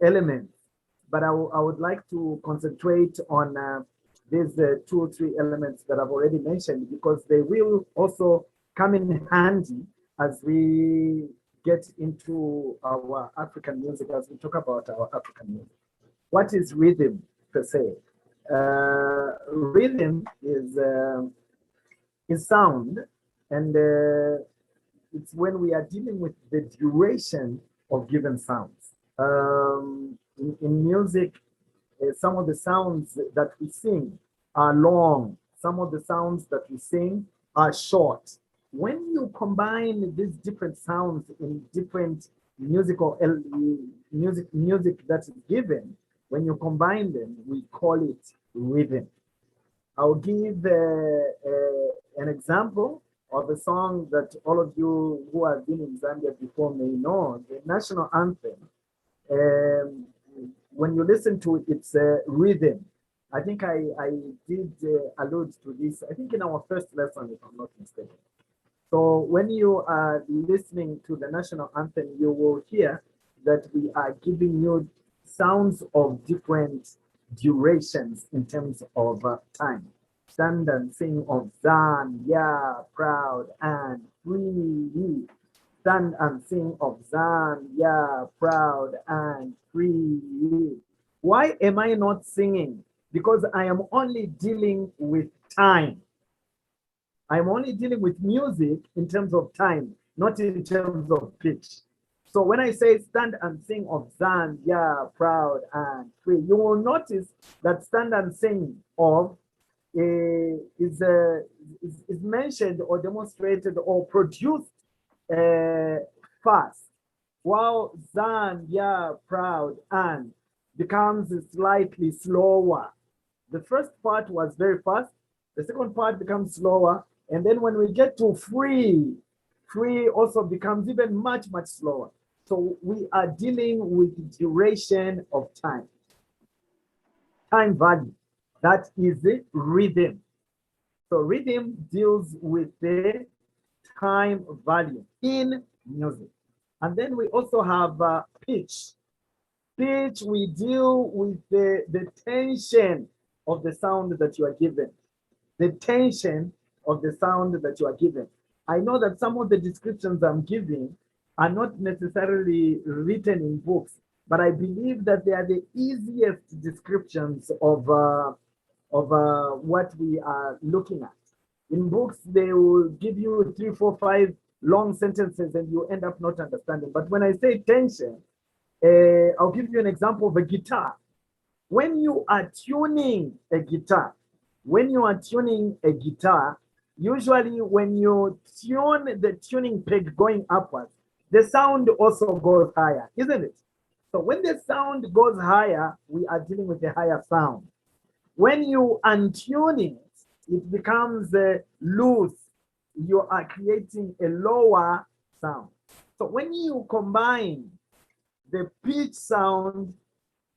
elements, but I would like to concentrate on these 2 or 3 elements that I've already mentioned, because they will also come in handy as we get into our African music, as we talk about our African music. What is rhythm per se? Rhythm is sound, and it's when we are dealing with the duration of given sounds. In music, some of the sounds that we sing are long. Some of the sounds that we sing are short. When you combine these different sounds in different musical music that is given, when you combine them, we call it rhythm. I'll give an example of a song that all of you who have been in Zambia before may know, the national anthem. When you listen to it, it's a rhythm. I think I did allude to this, I think in our first lesson, if I'm not mistaken. So when you are listening to the national anthem, you will hear that we are giving you sounds of different durations in terms of time. Stand and sing of Zambia, proud and free. Stand and sing of Zambia, proud and free. Why am I not singing? Because I am only dealing with time. I'm only dealing with music in terms of time, not in terms of pitch. So when I say stand and sing of Zambia, proud and free, you will notice that stand and sing of is mentioned or demonstrated or produced fast, while Zambia, proud and becomes slightly slower. The first part was very fast. The second part becomes slower. And then when we get to free, free also becomes even much, much slower. So we are dealing with duration of time. Time value. That is the rhythm. So rhythm deals with the time value in music. And then we also have pitch. Pitch, we deal with the tension of the sound that you are given. The tension of the sound that you are given. I know that some of the descriptions I'm giving are not necessarily written in books, but I believe that they are the easiest descriptions of what we are looking at. In books, they will give you 3, 4, 5 long sentences and you end up not understanding. But when I say tension, I'll give you an example of a guitar. When you are tuning a guitar, usually when you tune the tuning peg going upwards, the sound also goes higher, isn't it? So when the sound goes higher, we are dealing with a higher sound. When you untune it, it becomes loose. You are creating a lower sound. So when you combine the pitch sound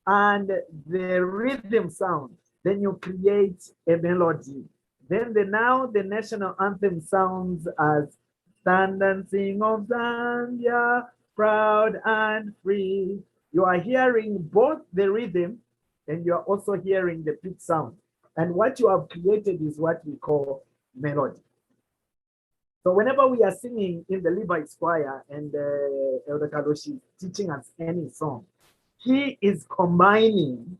and the rhythm sound, then you create a melody. Then now the national anthem sounds as stand and sing of Zambia, proud and free. You are hearing both the rhythm and you are also hearing the pitch sound. And what you have created is what we call melody. So whenever we are singing in the Levites choir and Elder Kadoshi is teaching us any song, he is combining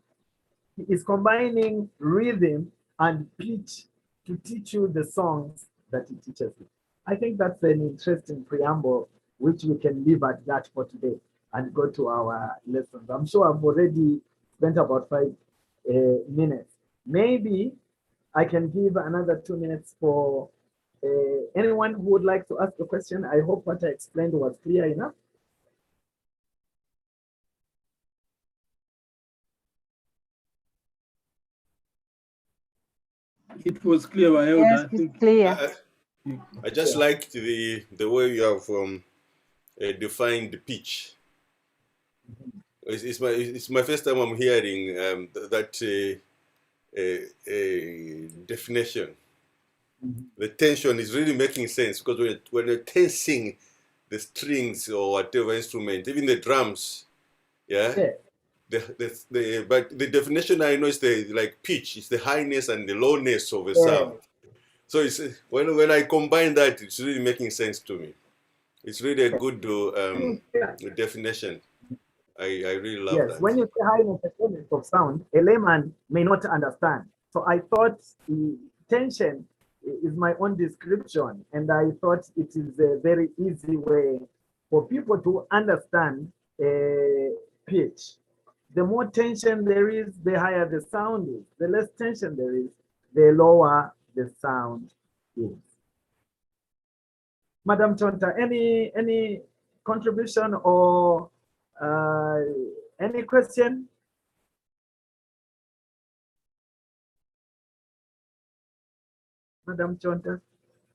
rhythm and pitch to teach you the songs that he teaches you. I think that's an interesting preamble, which we can leave at that for today and go to our lessons. I'm sure I've already spent about 5 minutes. Maybe I can give another 2 minutes for anyone who would like to ask a question. I hope what I explained was clear enough. It was clear, Elder. Yes, it's clear. I just liked the way you have defined the pitch. It's my first time I'm hearing that definition. The tension is really making sense, because when you're tensing the strings or whatever instrument, even the drums, yeah. but the definition I know is the like pitch, it's the highness and the lowness of a sound. So it's when I combine that, it's really making sense to me. It's really a good definition. I really love Yes, that. when you say highness and lowness of sound, a layman may not understand. So I thought the tension is my own description, and I thought it is a very easy way for people to understand pitch. The more tension there is, the higher the sound is. The less tension there is, the lower the sound is. Madam Chonta, any contribution or any question? Madam Chonta?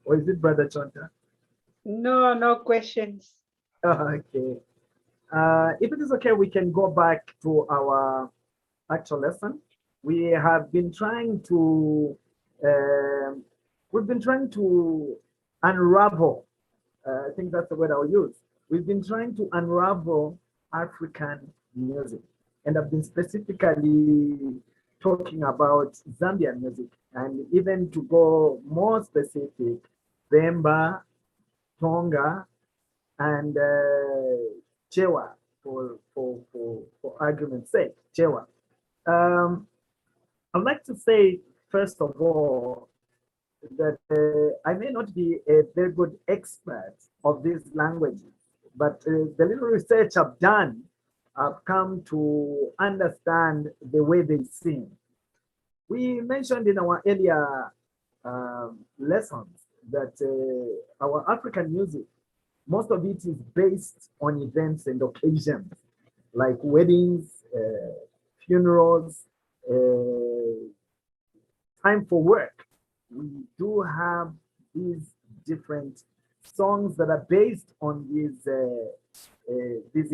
Or is it Brother Chonta? No, no questions. Okay. If it is okay, we can go back to our actual lesson. We have been trying to, we've been trying to unravel, I think that's the word I'll use. We've been trying to unravel African music. And I've been specifically talking about Zambian music. And even to go more specific, Bemba, Tonga, and Chewa, for argument's sake, Chewa. I'd like to say, first of all, that I may not be a very good expert of these languages, but the little research I've done, I've come to understand the way they sing. We mentioned in our earlier lessons that our African music, most of it is based on events and occasions, like weddings, funerals, time for work. We do have these different songs that are based on these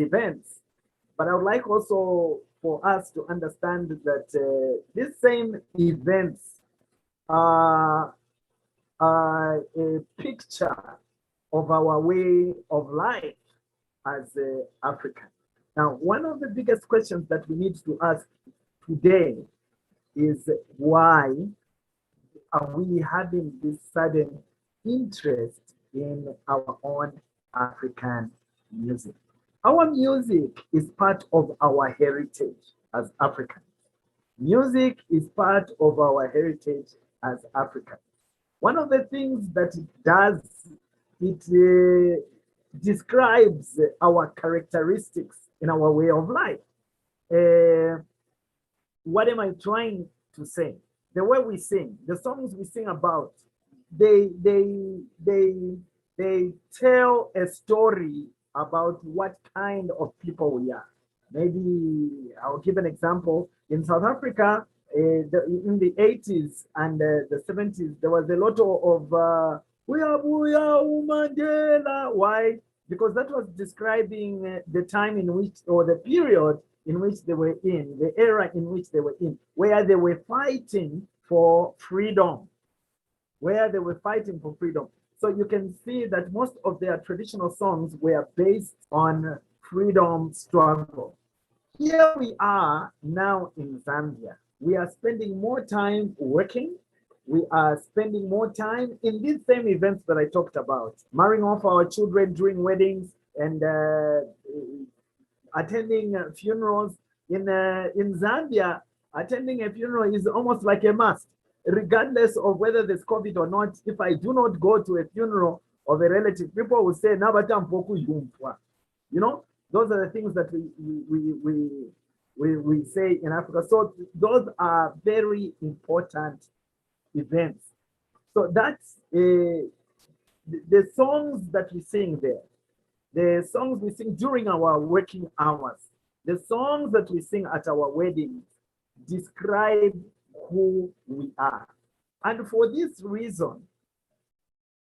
events. But I would like also for us to understand that these same events are a picture of our way of life as African. Now, one of the biggest questions that we need to ask today is why are we having this sudden interest in our own African music? Our music is part of our heritage as Africans. Music is part of our heritage as Africans. One of the things that it does, it describes our characteristics in our way of life. What am I trying to say? The way we sing, the songs we sing about, they tell a story about what kind of people we are. Maybe I'll give an example. In South Africa, in the 80s and the 70s, there was a lot of Mandela. Why? Because that was describing the time in which, or the period in which they were in, the era in which they were in, where they were fighting for freedom, So you can see that most of their traditional songs were based on freedom struggle. Here we are now in Zambia. We are spending more time working. We are spending more time in these same events that I talked about, marrying off our children during weddings and attending funerals. In Zambia, attending a funeral is almost like a must, regardless of whether there's COVID or not. If I do not go to a funeral of a relative, people will say, you know, those are the things that we say in Africa. So those are very important events. So that's the songs that we sing there, the songs we sing during our working hours, the songs that we sing at our weddings describe who we are. And for this reason,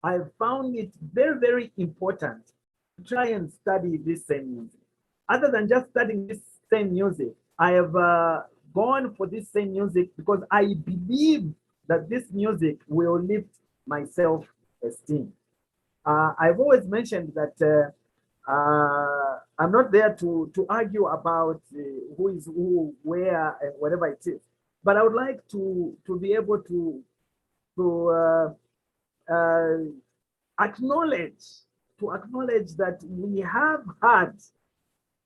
I found it very, very important to try and study this same music. Other than just studying this same music, I have gone for this same music because I believe that this music will lift my self-esteem. I've always mentioned that I'm not there to argue about who is who, where, and whatever it is. But I would like to be able to uh, acknowledge that we have had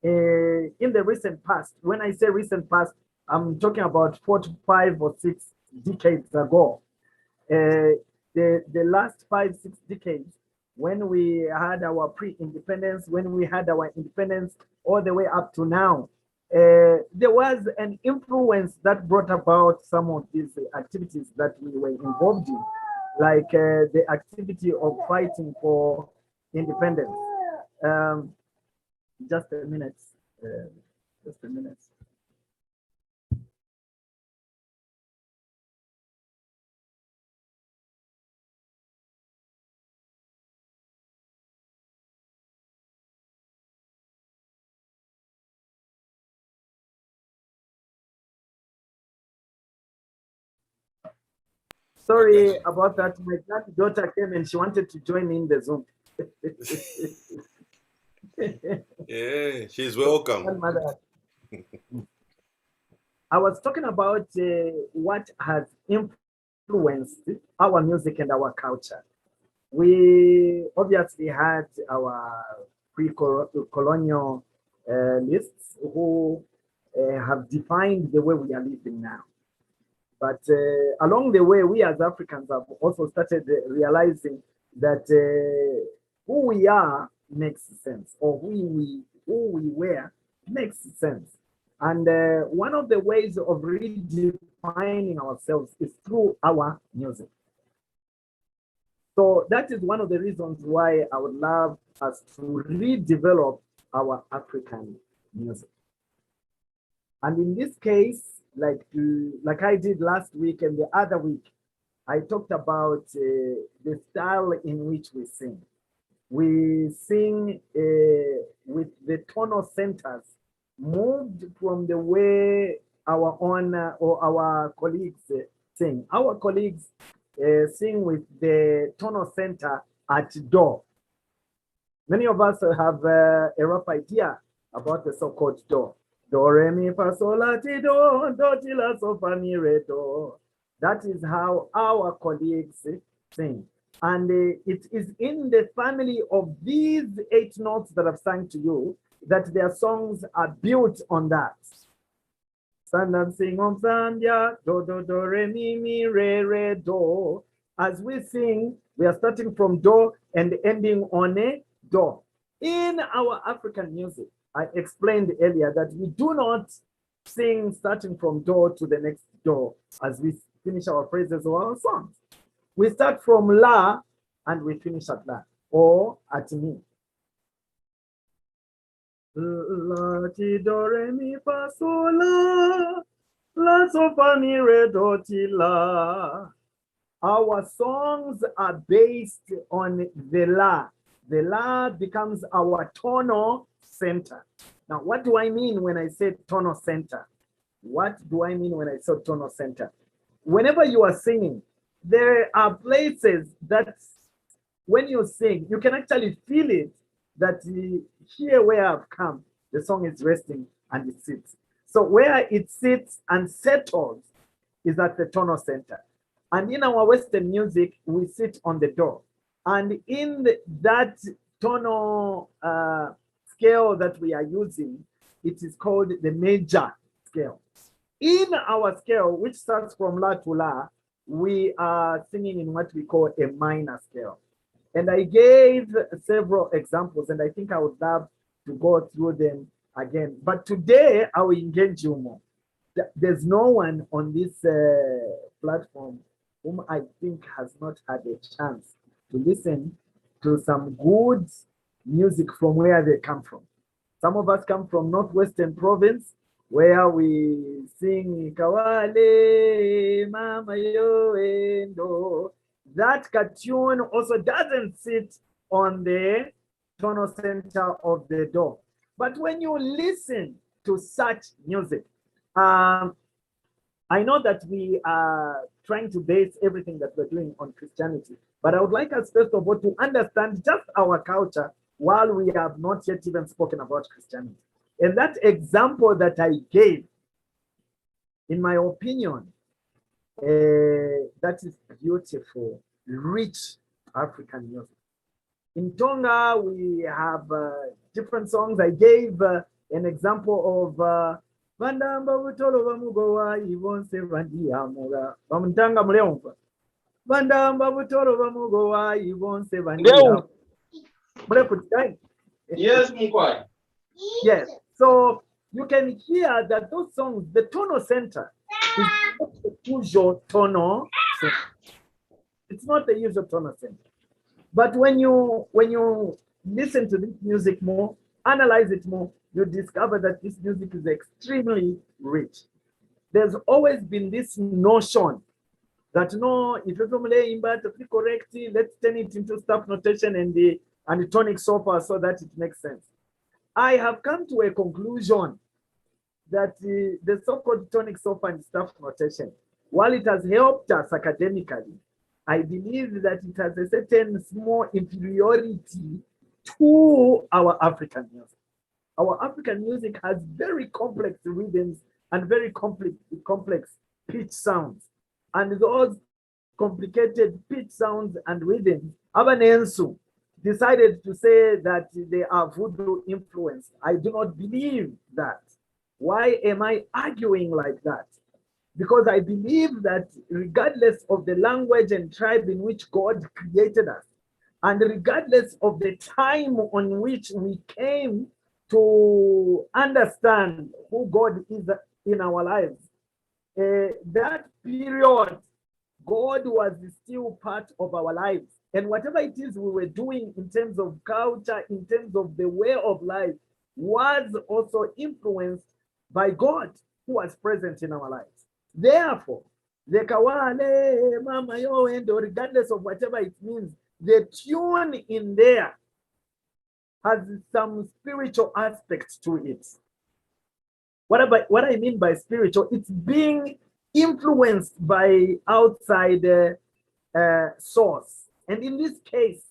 in the recent past. When I say recent past, I'm talking about 4 to 5 or 6 decades ago. The last 5, 6 decades, when we had our pre-independence, when we had our independence, all the way up to now, there was an influence that brought about some of these activities that we were involved in, like the activity of fighting for independence. Um, just a minute. Uh, just a minute. Sorry about that. My granddaughter came and she wanted to join me in the Zoom. Yeah, she's welcome. I was talking about what has influenced our music and our culture. We obviously had our pre-colonial lists who have defined the way we are living now. But along the way, we as Africans have also started realizing that who we are makes sense, or who we were makes sense. And one of the ways of redefining ourselves is through our music. So that is one of the reasons why I would love us to redevelop our African music. And in this case, like I did last week and the other week, I talked about the style in which we sing. We sing with the tonal centers moved from the way our own or our colleagues sing. Our colleagues sing with the tonal center at do. Many of us have a rough idea about the so-called do. Do, re, mi, fa, sol, la, ti, do, ti, la, so, fa, mi, re, do. That is how our colleagues sing. And it is in the family of these 8 notes that I've sang to you that their songs are built on that. Stand and sing on Sandya, do, re, mi, re, do. As we sing, we are starting from do and ending on a do. In our African music, I explained earlier that we do not sing starting from do to the next do as we finish our phrases or our songs. We start from la and we finish at la or at mi. La, ti, do, re, mi, fa, sol, la, so, fa, mi, re, do, ti, la. Our songs are based on the la. The la becomes our tonal center. Now, what do I mean when I say tonal center? What do I mean when I say tonal center? Whenever you are singing, there are places that when you sing, you can actually feel it, that here where I've come, the song is resting and it sits. So where it sits and settles is at the tonal center. And in our Western music, we sit on the do. And in that tonal scale that we are using, it is called the major scale. In our scale, which starts from la to la, we are singing in what we call a minor scale. And I gave several examples, and I think I would love to go through them again. But today, I will engage you more. There's no one on this platform whom I think has not had a chance to listen to some good music from where they come from. Some of us come from Northwestern Province, where we sing Kawale, Mama Yo Endo. That cartoon also doesn't sit on the tonal center of the do. But when you listen to such music, I know that we are trying to base everything that we're doing on Christianity, but I would like us first of all to understand just our culture while we have not yet even spoken about Christianity. And that example that I gave, in my opinion, that is beautiful, rich African music. In Tonga, we have different songs. I gave an example of Vandamba Butolo Bamugowa Yvonse Vandiamuga. Bamutanga Mleompa. Vandamba Butolo Bamugowa Yvonse Vandiamuga. Yes, Mkwai. Yes. So you can hear that those songs, the tonal center is not the usual tonal center. It's not the usual tonal center. But when you listen to this music more, analyze it more, you discover that this music is extremely rich. There's always been this notion that no, if you're playing but correct, let's turn it into staff notation and the tonic sofa so that it makes sense. I have come to a conclusion that the so-called tonic sofa and staff notation, while it has helped us academically, I believe that it has a certain small inferiority to our African music. Our African music has very complex rhythms and very complex pitch sounds. And those complicated pitch sounds and rhythms, Abanensu decided to say that they are voodoo influenced. I do not believe that. Why am I arguing like that? Because I believe that regardless of the language and tribe in which God created us, and regardless of the time on which we came to understand who God is in our lives, that period, God was still part of our lives. And whatever it is we were doing in terms of culture, in terms of the way of life, was also influenced by God who was present in our lives. Therefore, the Kawale, Mama Yo, and regardless of whatever it means, the tune in there has some spiritual aspects to it. What I mean by spiritual, it's being influenced by outside source. And in this case,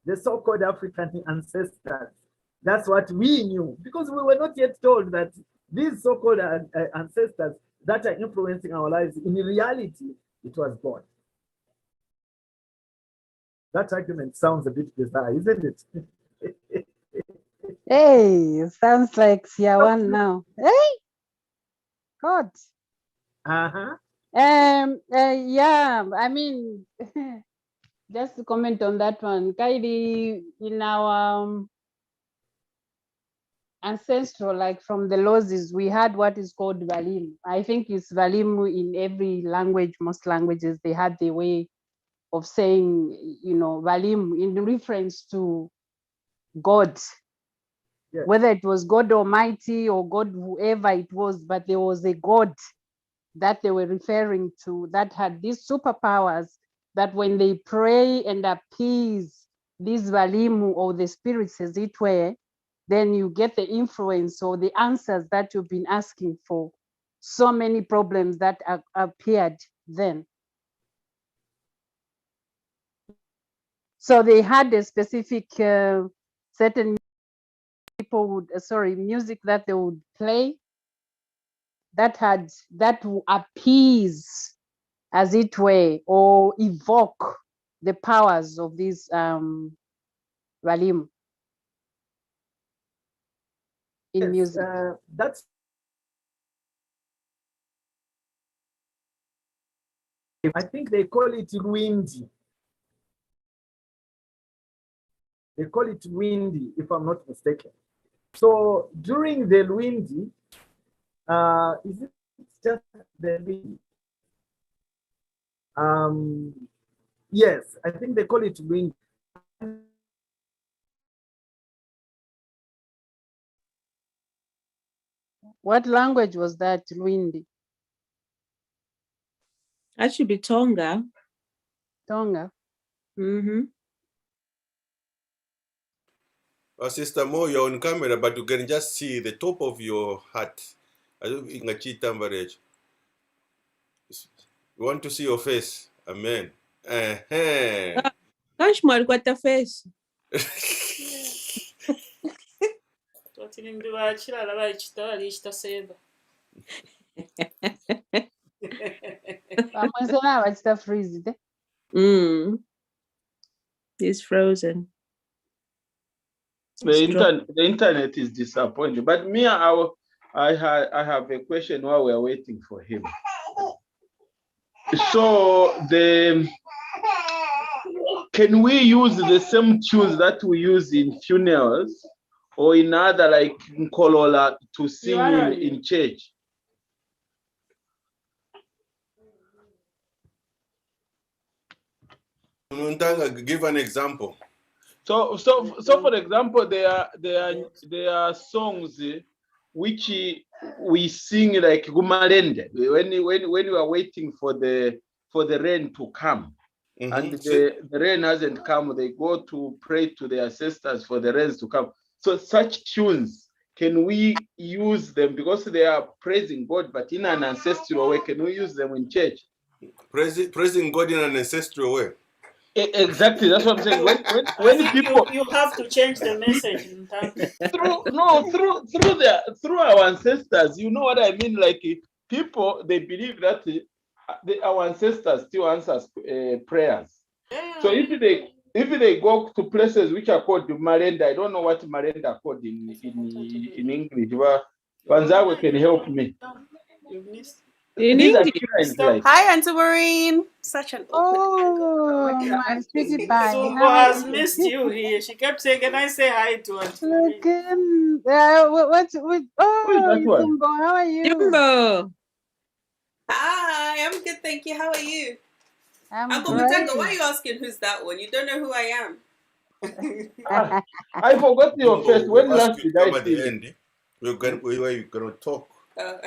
the so-called African ancestors, that's what we knew, because we were not yet told that these so-called ancestors that are influencing our lives, in reality, it was God. That argument sounds a bit bizarre, isn't it? Hey, sounds like Siawan now. Hey, God. Uh-huh. Yeah, I mean, just to comment on that one, Kaidi, in our ancestral, like from the Lozis, we had what is called Valim. I think it's Valim in every language, most languages, they had the way of saying, you know, Valim in reference to God. Yes. Whether it was God Almighty or God whoever it was, but there was a God that they were referring to that had these superpowers that when they pray and appease these Valimu or the spirits as it were, then you get the influence or the answers that you've been asking for. So many problems that appeared then. So they had a specific certain people would, music that they would play that will appease, as it were, or evoke the powers of these Valim in Yes, music. that's, I think they call it windy. They call it windy, if I'm not mistaken. So during the windy, is it just the windy? Yes, I think they call it windy. What language was that, Lwindi? That should be Tonga. Tonga. Mm-hmm. Sister Mo, you're on camera, but you can just see the top of your hat. You want to see your face. Amen. Kashmar got the face. tirimbi bakirara bayikita bariyita seba. Vamwe se vavachita freeze de. It's frozen. The internet is disappointing. But me, I have a question while we are waiting for him. So can we use the same tunes that we use in funerals or in other like Nkolola to sing in church? Muntanga, give an example. So for example, there are songs which we sing like Gumalende when we are waiting for the rain to come. And the rain hasn't come, they go to pray to their ancestors for the rains to come. So such tunes, can we use them because they are praising God, but in an ancestral way? Can we use them in church? Praising God in an ancestral way. Exactly, that's what I'm saying. When people you have to change the message. through our ancestors, you know what I mean? Like people, they believe that our ancestors still answers prayers. Yeah. So if they go to places which are called Marenda, I don't know what Marenda are called in English. Wanzawe can help me. You missed. These are shrines, like. Hi, Auntie Maureen. Such an awkward Oh, my sweetie pie. Subo has missed you here. She kept saying, "Can I say hi to Auntie Maureen?" Look in oh, Yumbo, how are you? Jumbo. Hi, I'm good, thank you. How are you? I'm Uncle great. Mutanga, why are you asking who's that one? You don't know who I am. I forgot your face. When We'll last ask you did to come I at see the you? end. We're going to talk.